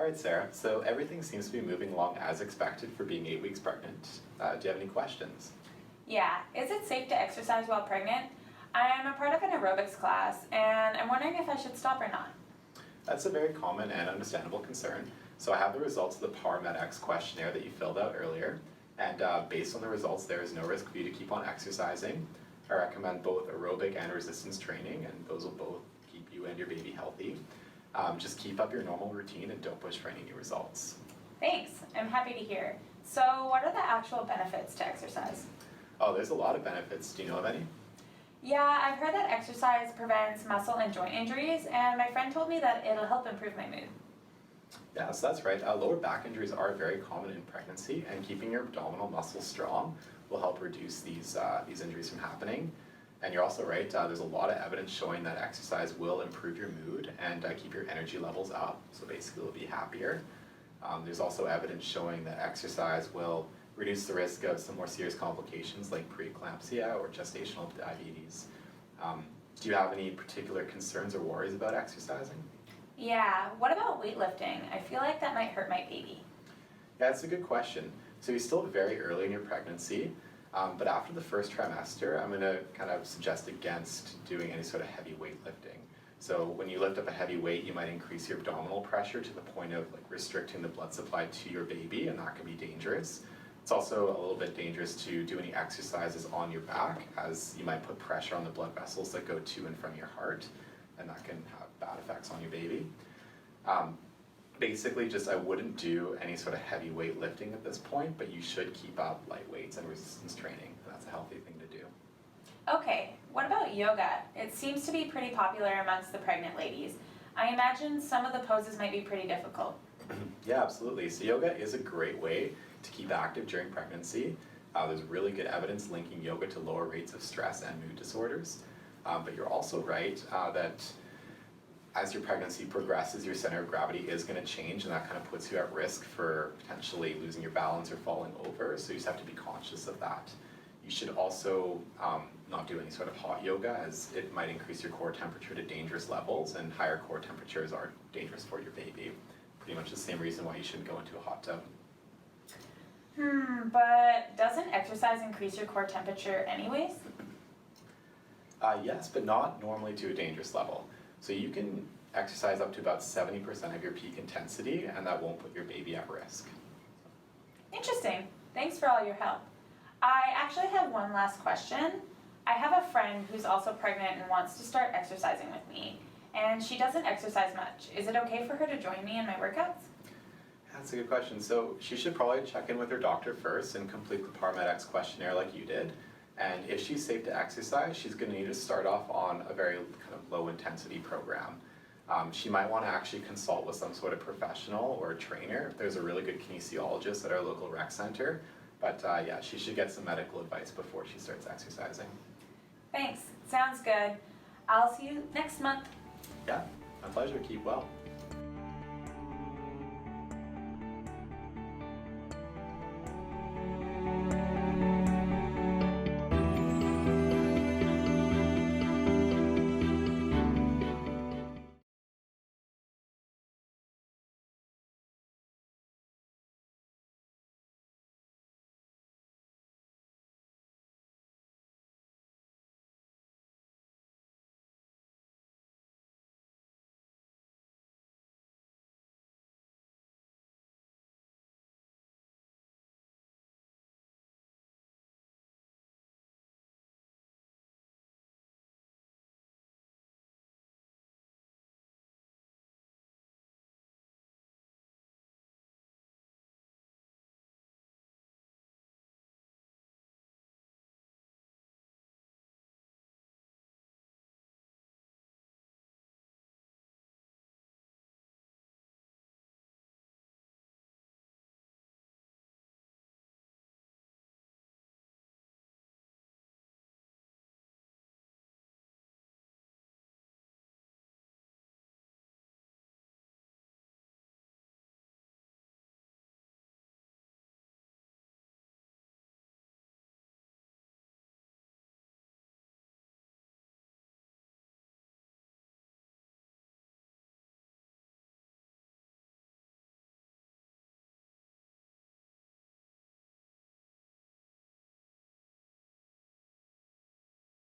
right, Sarah. So everything seems to be moving along as expected for being 8 weeks pregnant. Do you have any questions? Yeah, is it safe to exercise while pregnant? I'm a part of an aerobics class and I'm wondering if I should stop or not. That's a very common and understandable concern. So I have the results of the PAR-MED-X questionnaire that you filled out earlier. And based on the results, there is no risk for you to keep on exercising. I recommend both aerobic and resistance training, and those will both keep you and your baby healthy. Just keep up your normal routine and don't push for any new results. Thanks, I'm happy to hear. So what are the actual benefits to exercise? Oh, there's a lot of benefits. Do you know of any? Yeah, I've heard that exercise prevents muscle and joint injuries, and my friend told me that it'll help improve my mood. Yeah, so that's right. Lower back injuries are very common in pregnancy, and keeping your abdominal muscles strong will help reduce these injuries from happening. And you're also right, there's a lot of evidence showing that exercise will improve your mood and keep your energy levels up, so basically you'll be happier. There's also evidence showing that exercise will reduce the risk of some more serious complications like preeclampsia or gestational diabetes. Do you have any particular concerns or worries about exercising? Yeah, what about weightlifting? I feel like that might hurt my baby. Yeah, it's a good question. So you're still very early in your pregnancy, but after the first trimester, I'm gonna kind of suggest against doing any sort of heavy weightlifting. So when you lift up a heavy weight, you might increase your abdominal pressure to the point of like restricting the blood supply to your baby, and that can be dangerous. It's also a little bit dangerous to do any exercises on your back, as you might put pressure on the blood vessels that go to and from your heart, and that can have bad effects on your baby. Basically, just I wouldn't do any sort of heavy weight lifting at this point, but you should keep up light weights and resistance training. That's a healthy thing to do. Okay, what about yoga? It seems to be pretty popular amongst the pregnant ladies. I imagine some of the poses might be pretty difficult. Yeah, absolutely. So yoga is a great way to keep active during pregnancy. There's really good evidence linking yoga to lower rates of stress and mood disorders. But you're also right that as your pregnancy progresses, your center of gravity is going to change, and that kind of puts you at risk for potentially losing your balance or falling over, so you just have to be conscious of that. You should also not do any sort of hot yoga, as it might increase your core temperature to dangerous levels, and higher core temperatures are dangerous for your baby. Pretty much the same reason why you shouldn't go into a hot tub. But doesn't exercise increase your core temperature anyways? Yes, but not normally to a dangerous level. So you can exercise up to about 70% of your peak intensity, and that won't put your baby at risk. Interesting. Thanks for all your help. I actually have one last question. I have a friend who's also pregnant and wants to start exercising with me, and she doesn't exercise much. Is it okay for her to join me in my workouts? That's a good question. So she should probably check in with her doctor first and complete the PAR-MED-X questionnaire like you did. And if she's safe to exercise, she's going to need to start off on a very kind of low intensity program. She might want to actually consult with some sort of professional or a trainer. There's a really good kinesiologist at our local rec center. But yeah, she should get some medical advice before she starts exercising. Thanks. Sounds good. I'll see you next month. Yeah, my pleasure. Keep well.